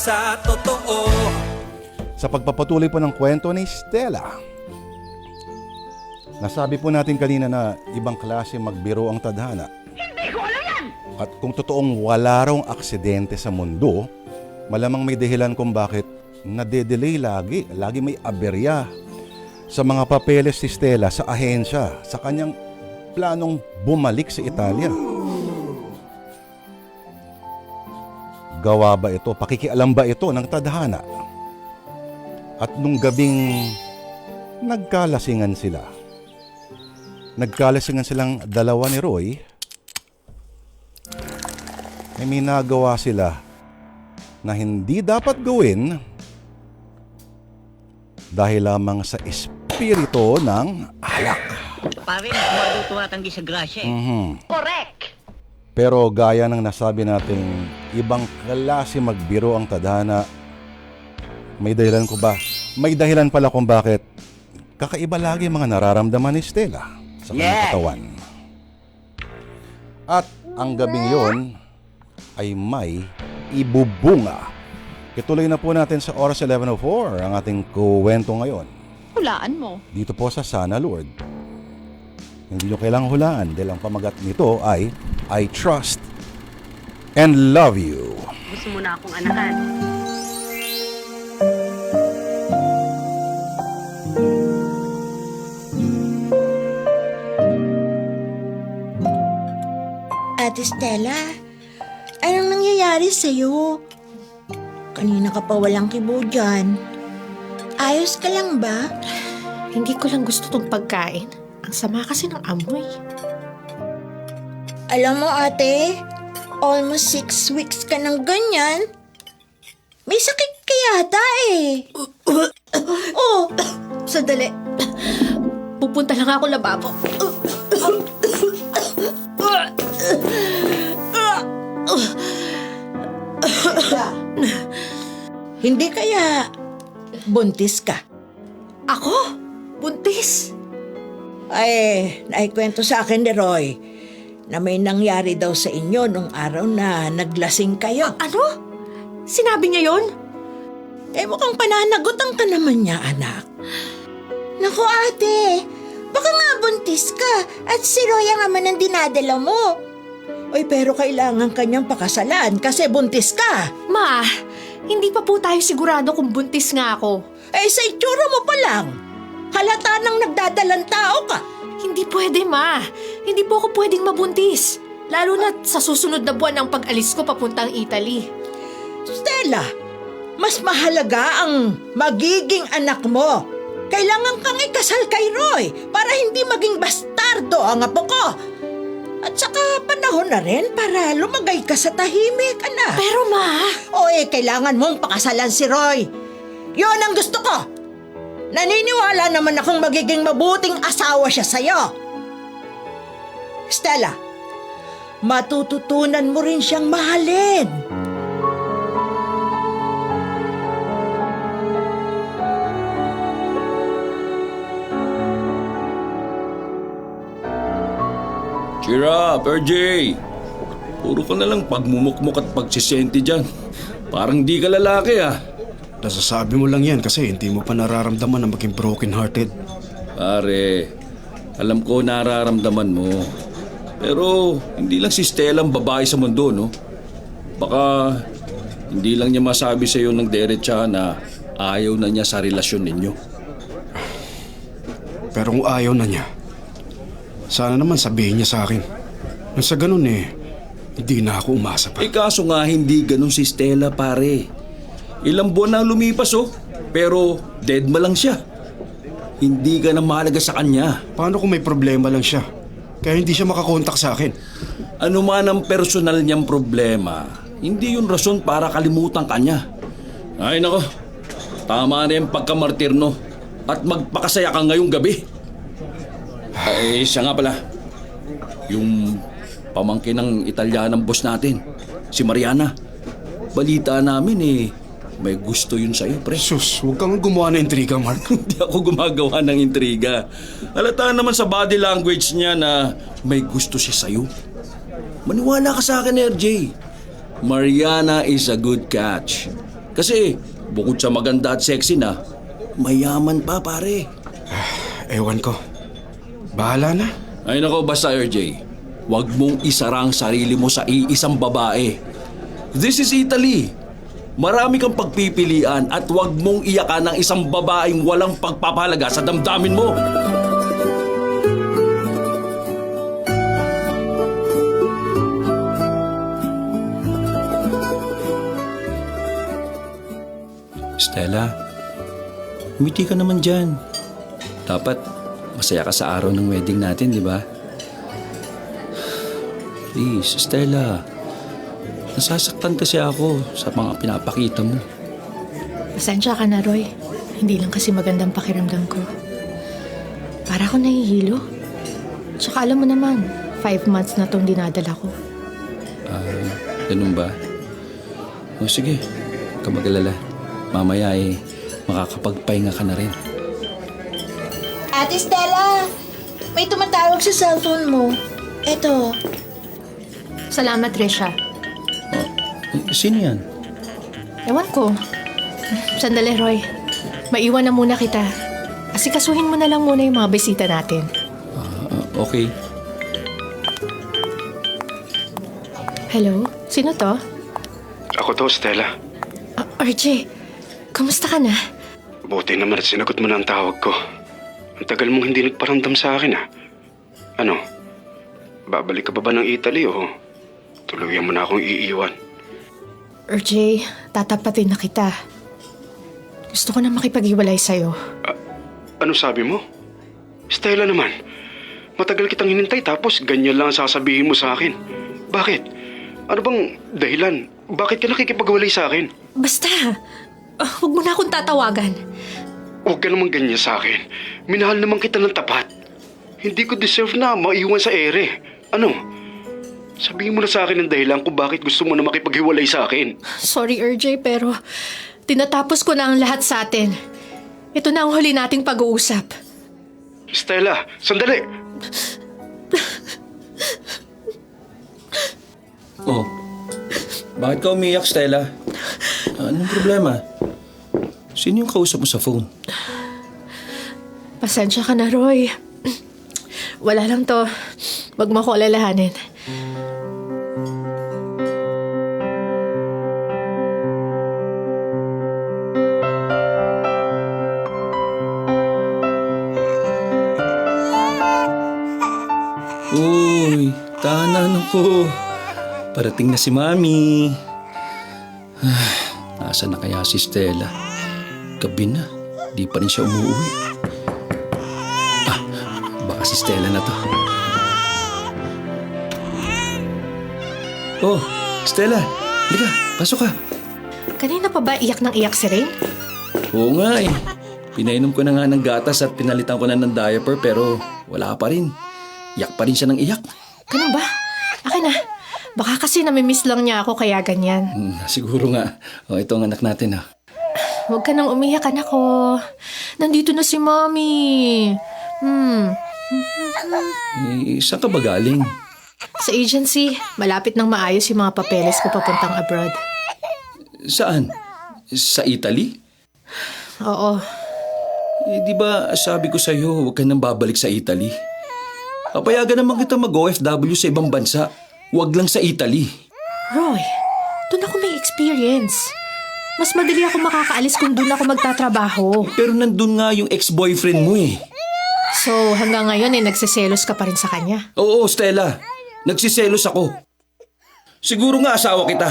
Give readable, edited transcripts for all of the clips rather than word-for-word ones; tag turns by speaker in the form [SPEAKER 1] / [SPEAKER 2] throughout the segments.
[SPEAKER 1] sa totoo.
[SPEAKER 2] Sa pagpapatuloy po ng kwento ni Stella, nasabi po natin kanina na ibang klase magbiro ang tadhana.
[SPEAKER 3] Hindi ko alam yan!
[SPEAKER 2] At kung totoong wala raw aksidente sa mundo, malamang may dahilan kung bakit nade-delay lagi may aberya sa mga papeles ni Stella sa ahensya, sa kanyang planong bumalik sa Italia. Gawa ba ito, pakikialam ba ito ng tadhana? At nung gabing nagkalasingan silang dalawa ni Roy, ay may nagawa sila na hindi dapat gawin dahil lamang sa espiritu ng alak.
[SPEAKER 4] Pare, madutuwa tanggi sa grasya eh.
[SPEAKER 3] Correct!
[SPEAKER 2] Pero gaya ng nasabi natin, ibang klase magbiro ang tadhana. May dahilan pala kung bakit kakaiba lagi mga nararamdaman ni Stella sa kanyang katawan. At ang gabing yon ay may ibubunga. Ituloy na po natin sa oras 11:04 ang ating kuwento ngayon.
[SPEAKER 5] Hulaan mo.
[SPEAKER 2] Dito po sa Sana Lord. Hindi nyo kailangang hulaan dahil ang pamagat nito ay I trust and love you.
[SPEAKER 3] Gusto mo na akong anakan.
[SPEAKER 6] Ate Stella, anong nangyayari sa'yo? Kanina ka pa walang kibo dyan. Ayos ka lang ba?
[SPEAKER 5] Hindi ko lang gusto tong pagkain. Ang sama kasi ng amoy.
[SPEAKER 6] Alam mo ate, almost 6 weeks ka ng ganyan. May sakit ka yata eh. Oh,
[SPEAKER 5] Sandali. Pupunta lang ako lababo.
[SPEAKER 6] hindi kaya buntis ka?
[SPEAKER 5] Ako? Buntis?
[SPEAKER 6] Ay, naikwento sa akin ni Roy na may nangyari daw sa inyo nung araw na naglasing kayo.
[SPEAKER 5] Ano? Sinabi niya yon?
[SPEAKER 6] Mukhang pananagutan ka naman niya, anak. Naku ate, baka nga buntis ka at si Roy ang ama ng dinadala mo. Oy, pero kailangan kanyang pakasalan kasi buntis ka.
[SPEAKER 5] Ma, hindi pa po tayo sigurado kung buntis nga ako.
[SPEAKER 6] Sa itsura mo pa lang, halata nang nagdadalang tao ka.
[SPEAKER 5] Hindi pwede, Ma. Hindi po ako pwedeng mabuntis. Lalo na sa susunod na buwan ng pag-alis ko papuntang Italy.
[SPEAKER 6] Stella, mas mahalaga ang magiging anak mo. Kailangan kang ikasal kay Roy para hindi maging bastardo ang apo ko. At saka panahon na rin para lumagay ka sa tahimik, anak.
[SPEAKER 5] Pero Ma...
[SPEAKER 6] kailangan mong pakasalan si Roy. Yun ang gusto ko. Naniniwala naman akong magiging mabuting asawa siya sa'yo. Stella, matututunan mo rin siyang mahalin.
[SPEAKER 7] Cheer up, RJ! Puro ka na lang pagmumukmuk at pagsisenti dyan. Parang di ka lalaki ah.
[SPEAKER 8] Nasasabi mo lang yan kasi hindi mo pa nararamdaman na maging broken-hearted.
[SPEAKER 7] Pare, alam ko nararamdaman mo. Pero hindi lang si Stella ang babae sa mundo, no? Baka hindi lang niya masabi sa iyo ng derecha na ayaw na niya sa relasyon ninyo.
[SPEAKER 8] Pero kung ayaw na niya, sana naman sabihin niya sa akin. Nang sa ganun hindi na ako umasa pa.
[SPEAKER 7] Kaso nga hindi ganun si Stella, pare. Ilang buwan na lumipas pero dead ma lang siya. Hindi ka na mahalaga sa kanya.
[SPEAKER 8] Paano kung may problema lang siya? Kaya hindi siya makakontak sa akin.
[SPEAKER 7] Ano man ang personal niyang problema, hindi yun rason para kalimutan kanya. Ay nako, tama na yung pagkamartir no. At magpakasaya ka ngayong gabi. Siya nga pala. Yung pamangkin ng Italianang boss natin, si Mariana. Balita namin may gusto yun sa'yo, pre.
[SPEAKER 8] Sus, huwag kang gumawa ng intriga, Mark.
[SPEAKER 7] Hindi ako gumagawa ng intriga. Halata naman sa body language niya na may gusto siya sa'yo. Maniwala ka sa akin, RJ. Mariana is a good catch. Kasi bukod sa maganda at sexy na, mayaman pa pare.
[SPEAKER 8] Ewan ko. Bahala na.
[SPEAKER 7] Ay nako, basta RJ, huwag mong isara ang sarili mo sa iisang babae. This is Italy. Marami kang pagpipilian at huwag mong iyakan ng isang babaeng walang pagpapahalaga sa damdamin mo. Stella, umiti ka naman dyan. Dapat masaya ka sa araw ng wedding natin, di ba? Please, Stella. Nasasaktan kasi ako sa mga pinapakita mo.
[SPEAKER 5] Pasensya ka na, Roy. Hindi lang kasi magandang pakiramdam ko. Para ako nahihilo. Tsaka alam mo naman, 5 months na tong dinadala ko.
[SPEAKER 7] Ganun ba? O sige, huwag ka mag-alala. Mamaya makakapagpahinga ka na rin.
[SPEAKER 6] Ate Stella, may tumatawag sa cellphone mo. Eto.
[SPEAKER 5] Salamat, Risha.
[SPEAKER 7] Sino yan?
[SPEAKER 5] Ewan ko. Sandali, Roy. Maiwan na muna kita. Asikasuhin mo na lang muna yung mga bisita natin.
[SPEAKER 7] Okay.
[SPEAKER 5] Hello? Sino to?
[SPEAKER 8] Ako to, Stella.
[SPEAKER 5] RJ, kumusta ka na?
[SPEAKER 8] Buti naman at sinagot mo na ang tawag ko. Ang tagal mong hindi nagparamdam sa akin, ah. Ano? Babalik ka pa ba ng Italy o tuluyan mo na akong iiwan?
[SPEAKER 5] RJ, tatapatin na kita. Gusto ko na makipag-iwalay sa'yo.
[SPEAKER 8] Ano sabi mo? Stella naman, matagal kitang hinintay tapos ganyan lang ang sasabihin mo sa akin. Bakit? Ano bang dahilan? Bakit ka nakikipagwalay sa akin?
[SPEAKER 5] Basta, huwag mo na akong tatawagan.
[SPEAKER 8] Huwag ka naman ganyan sa akin. Minahal naman kita ng tapat. Hindi ko deserve na maiwan sa ere. Ano? Sabihin mo na sa akin ang dahilan kung bakit gusto mo na makipaghiwalay sa akin.
[SPEAKER 5] Sorry, RJ, pero tinatapos ko na ang lahat sa atin. Ito na ang huli nating pag-uusap.
[SPEAKER 8] Stella, sandali!
[SPEAKER 7] Oh, bakit ka umiyak, Stella? Anong problema? Sino yung kausap mo sa phone?
[SPEAKER 5] Pasensya ka na, Roy. Wala lang to. Wag mo ko alalahanin.
[SPEAKER 7] Uy, tahanan ako. Parating na si Mami. Nasaan na kaya si Stella? Gabi na, di pa rin siya umuwi. Baka si Stella na to. Oh, Stella, halika, pasok ka.
[SPEAKER 5] Kanina pa ba iyak ng iyak si Rain?
[SPEAKER 7] Oo nga eh. Pinainom ko na nga ng gatas at pinalitan ko na ng diaper pero wala pa rin. Iyak pa rin siya ng iyak.
[SPEAKER 5] Ganun ba? Akin na. Baka kasi namimiss lang niya ako kaya ganyan.
[SPEAKER 7] Siguro nga. Oh, ito ang anak natin.
[SPEAKER 5] Huwag ka nang umiyak, anak ko. Nandito na si Mommy.
[SPEAKER 7] Saan ka ba galing?
[SPEAKER 5] Sa agency, malapit nang maayos yung mga papeles ko papuntang abroad.
[SPEAKER 7] Saan? Sa Italy?
[SPEAKER 5] Oo.
[SPEAKER 7] Di ba sabi ko sa'yo, huwag ka nang babalik sa Italy? Papayagan naman kita mag-OFW sa ibang bansa. Huwag lang sa Italy.
[SPEAKER 5] Roy, doon ako may experience. Mas madali ako makakaalis kung doon ako magtatrabaho.
[SPEAKER 7] Pero nandun nga yung ex-boyfriend mo eh.
[SPEAKER 5] So, hanggang ngayon nagsiselos ka pa rin sa kanya?
[SPEAKER 7] Oo, Stella. Nagsiselos ako. Siguro nga asawa kita.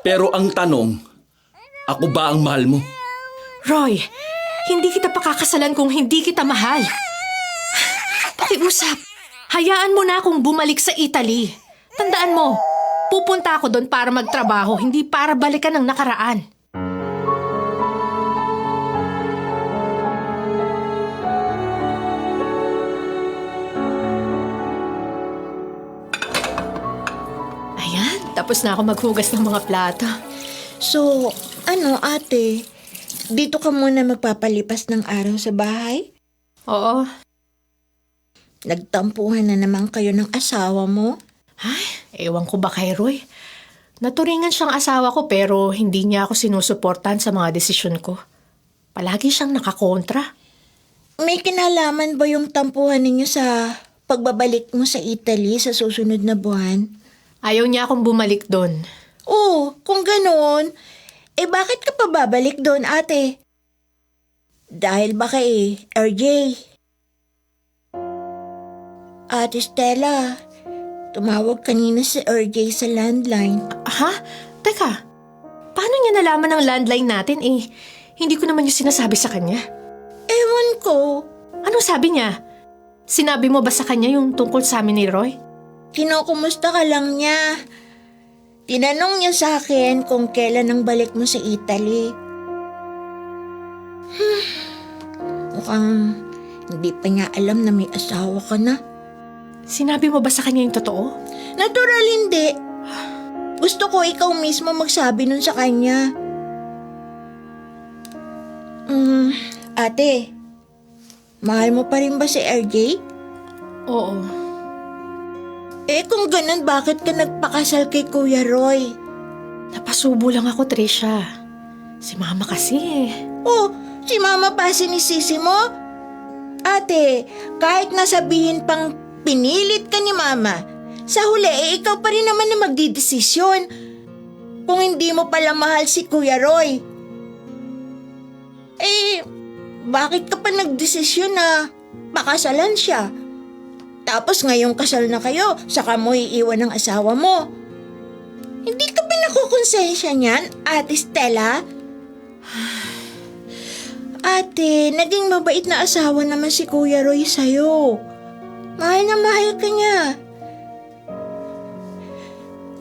[SPEAKER 7] Pero ang tanong, ako ba ang mahal mo?
[SPEAKER 5] Roy, hindi kita pakakasalan kung hindi kita mahal. Pakiusap, hayaan mo na akong bumalik sa Italy. Tandaan mo, pupunta ako doon para magtrabaho, hindi para balikan ng nakaraan. Ayan, tapos na ako maghugas ng mga plato.
[SPEAKER 6] So, ano ate? Dito ka muna magpapalipas ng araw sa bahay?
[SPEAKER 5] Oo.
[SPEAKER 6] Nagtampuhan na naman kayo ng asawa mo?
[SPEAKER 5] Ay, ewan ko ba kay Roy? Naturingan siyang asawa ko pero hindi niya ako sinusuportahan sa mga desisyon ko. Palagi siyang nakakontra.
[SPEAKER 6] May kinalaman ba yung tampuhan ninyo sa pagbabalik mo sa Italy sa susunod na buwan?
[SPEAKER 5] Ayaw niya akong bumalik doon.
[SPEAKER 6] Oo, kung ganoon, bakit ka pa babalik doon, ate? Dahil ba kay RJ? Ate Stella, tumawag kanina si RJ sa landline.
[SPEAKER 5] Ha? Teka, paano niya nalaman ang landline natin Hindi ko naman yung sinasabi sa kanya.
[SPEAKER 6] Ewan ko.
[SPEAKER 5] Ano sabi niya? Sinabi mo ba sa kanya yung tungkol sa amin ni Roy?
[SPEAKER 6] Kinukumusta ka lang niya. Tinanong niya sa akin kung kailan ang balik mo sa Italy. Mukhang hindi pa niya alam na may asawa ka na.
[SPEAKER 5] Sinabi mo ba sa kanya yung totoo?
[SPEAKER 6] Natural hindi. Gusto ko ikaw mismo magsabi nun sa kanya. Ate, mahal mo pa rin ba si RJ?
[SPEAKER 5] Oo.
[SPEAKER 6] Kung ganun, bakit ka nagpakasal kay Kuya Roy?
[SPEAKER 5] Napasubo lang ako, Trisha. Si Mama kasi
[SPEAKER 6] Oh, si Mama pa sinisisi mo? Ate, kahit nasabihin pang pinilit ka ni Mama, sa huli ikaw pa rin naman na magdidesisyon kung hindi mo pala mahal si Kuya Roy. Bakit ka pa nagdesisyon na pakasalan siya? Tapos ngayong kasal na kayo, saka mo iiwan ng asawa mo. Hindi ka ba nakukonsensya niyan, Ate Stella? Ate, naging mabait na asawa naman si Kuya Roy sa'yo. Mahal na mahal ka niya.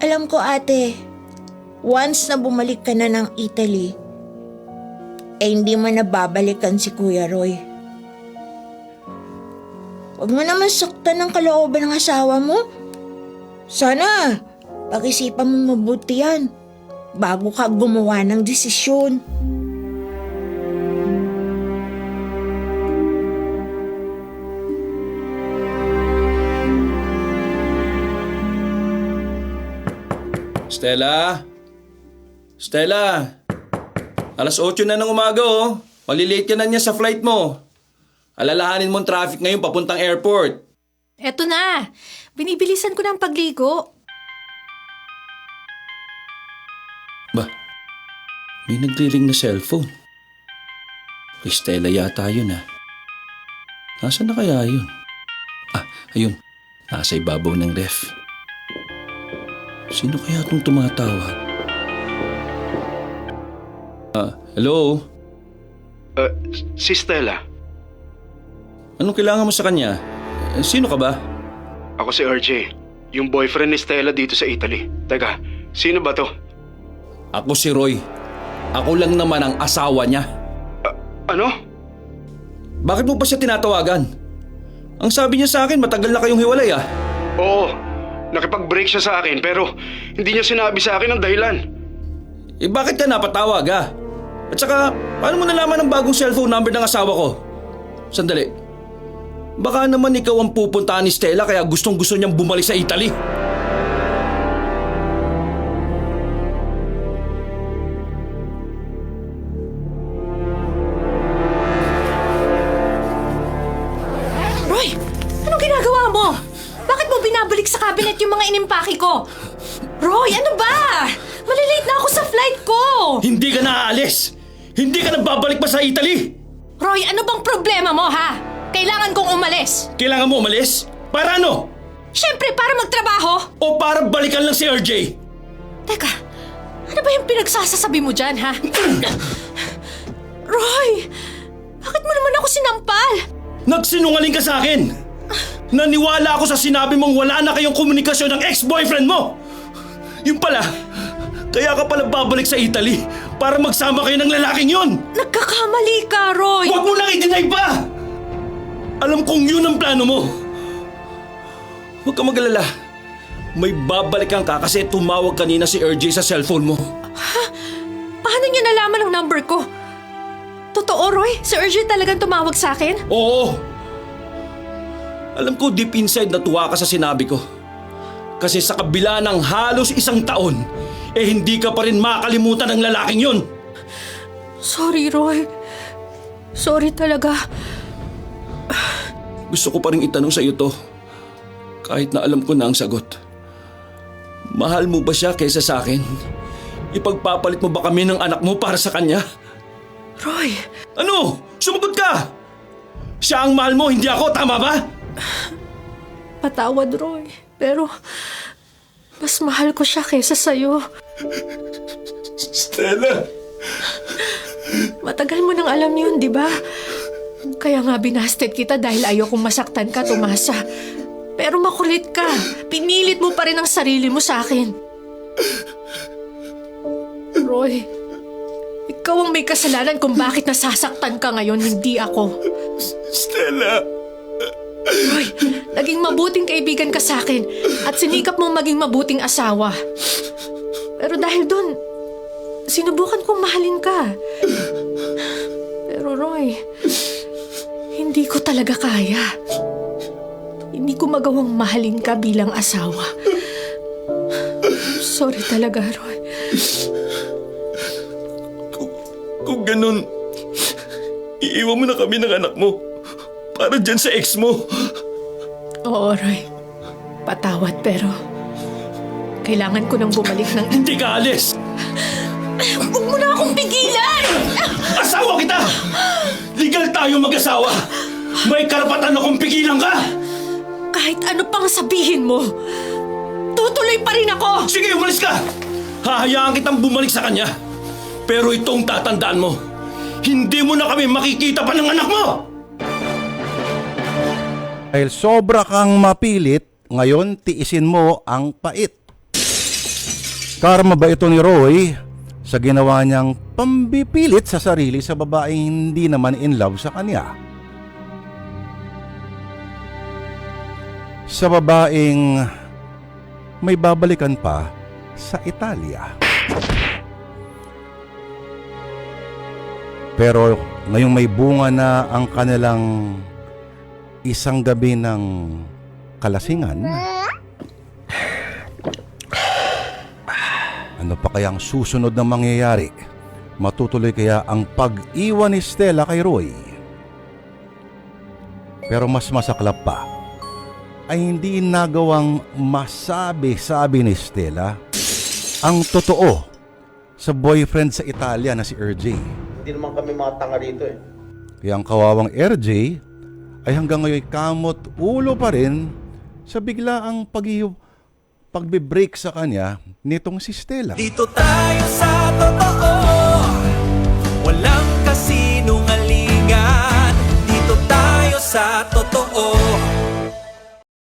[SPEAKER 6] Alam ko, ate, once na bumalik ka na ng Italy, hindi mo na babalikan si Kuya Roy. Huwag mo naman saktan ng kalooban ng asawa mo. Sana, pag-isipan mo mabuti yan bago ka gumawa ng desisyon.
[SPEAKER 7] Stella? Stella? Alas 8 na ng umaga oh. Malilate ka na niya sa flight mo. Alalahanin mo ang traffic ngayon papuntang airport.
[SPEAKER 5] Eto na. Binibilisan ko ng pagligo.
[SPEAKER 7] Ba? May nagre-ring na cellphone. Kay Stella yata yun ah. Nasaan na kaya yun? Ayun. Nasa ibabaw ng ref. Sino kaya itong tumatawag? Hello?
[SPEAKER 8] Si Stella.
[SPEAKER 7] Anong kailangan mo sa kanya? Sino ka ba?
[SPEAKER 8] Ako si RJ. Yung boyfriend ni Stella dito sa Italy. Teka, sino ba to?
[SPEAKER 7] Ako si Roy. Ako lang naman ang asawa niya.
[SPEAKER 8] Ano?
[SPEAKER 7] Bakit mo pa siya tinatawagan? Ang sabi niya sa akin, matagal na kayong hiwalay ah.
[SPEAKER 8] Oo, nakipag-break siya sa akin pero hindi niya sinabi sa akin ang dahilan.
[SPEAKER 7] Bakit ka napatawag ah? At saka, paano mo nalaman ang bagong cellphone number ng asawa ko? Sandali. Baka naman ikaw ang pupuntahan ni Stella kaya gustong-gusto niyang bumalik sa Italy.
[SPEAKER 5] Roy! Anong ginagawa mo? Bakit mo binabalik sa cabinet yung mga inimpaki ko? Roy, ano ba? Malilate na ako sa flight ko!
[SPEAKER 7] Hindi ka na aalis! Hindi ka na babalik pa sa Italy!
[SPEAKER 5] Roy, ano bang problema mo, ha? Kailangan kong umalis.
[SPEAKER 7] Kailangan mo umalis? Para ano?
[SPEAKER 5] Siyempre, para magtrabaho.
[SPEAKER 7] O para balikan lang si RJ?
[SPEAKER 5] Teka, ano ba yung pinagsasasabi mo dyan, ha? Roy, bakit mo naman ako sinampal?
[SPEAKER 7] Nagsinungaling ka sa akin! Naniwala ako sa sinabi mong wala na kayong komunikasyon ng ex-boyfriend mo! Yung pala, kaya ka pala babalik sa Italy para magsama kayo ng lalaking yun!
[SPEAKER 5] Nagkakamali ka, Roy!
[SPEAKER 7] Huwag mo nang i-deny pa! Alam kong yun ang plano mo. Huwag ka mag-alala. May babalikan ka kasi tumawag kanina si RJ sa cellphone mo.
[SPEAKER 5] Ha? Paano niya nalaman ang number ko? Totoo, Roy? Si RJ talagang tumawag sa akin?
[SPEAKER 7] Oo! Alam ko deep inside natuwa ka sa sinabi ko. Kasi sa kabila ng halos 1 taon, eh hindi ka pa rin makakalimutan ng lalaking yun.
[SPEAKER 5] Sorry, Roy. Sorry talaga.
[SPEAKER 7] Gusto ko pa rin itanong sa iyo to, kahit na alam ko na ang sagot. Mahal mo ba siya kaysa sa akin? Ipagpapalit mo ba kami ng anak mo para sa kanya?
[SPEAKER 5] Roy,
[SPEAKER 7] Ano? Sumagot ka! Siya ang mahal mo, hindi ako, tama ba?
[SPEAKER 5] patawad, Roy. Pero, mas mahal ko siya kaysa sa'yo.
[SPEAKER 7] Stella!
[SPEAKER 5] Matagal mo nang alam yun, di ba? Kaya nga binasted kita dahil ayokong masaktan ka, Tomasa. Pero makulit ka. Pinilit mo pa rin ang sarili mo sa akin. Roy, ikaw ang may kasalanan kung bakit nasasaktan ka ngayon, hindi ako.
[SPEAKER 7] Stella!
[SPEAKER 5] Roy, naging mabuting kaibigan ka sa akin at sinikap mong maging mabuting asawa. Pero dahil dun, sinubukan kong mahalin ka. Pero Roy, hindi ko talaga kaya. Hindi ko magawang mahalin ka bilang asawa. Sorry talaga, Roy.
[SPEAKER 7] Kung ganun, iiwan mo na kami ng anak mo para dyan sa ex mo.
[SPEAKER 5] Oo, Roy. Patawad pero kailangan ko nang bumalik ng...
[SPEAKER 7] Hindi ka alis!
[SPEAKER 5] Huwag mo na akong pigilan!
[SPEAKER 7] Asawa kita! Legal tayo mag-asawa! May karapatan akong pigilan ka!
[SPEAKER 5] Kahit ano pang sabihin mo, tutuloy pa rin ako!
[SPEAKER 7] Sige, umalis ka! Hahayaan kitang bumalik sa kanya. Pero itong tatandaan mo, hindi mo na kami makikita pa ng anak mo!
[SPEAKER 2] Dahil sobra kang mapilit, ngayon tiisin mo ang pait. Karma ba ito ni Roy sa ginawa niyang pambipilit sa sarili sa babaeng hindi naman in love sa kanya? Sa babaeng may babalikan pa sa Italia. Pero ngayong may bunga na ang kanilang isang gabi ng kalasingan, ano pa kaya ang susunod na mangyayari? Matutuloy kaya ang pag-iwan ni Stella kay Roy? Pero mas masaklap pa ay hindi nagawang masabi-sabi ni Stella ang totoo sa boyfriend sa Italia na si RJ.
[SPEAKER 1] Hindi naman kami mga tanga rito eh.
[SPEAKER 2] Kaya ang kawawang RJ ay hanggang ngayon kamot ulo pa rin sa biglaang pagbe-break sa kanya nitong si Stella.
[SPEAKER 9] Dito tayo sa totoo, walang kasinungalingan. Dito tayo sa totoo.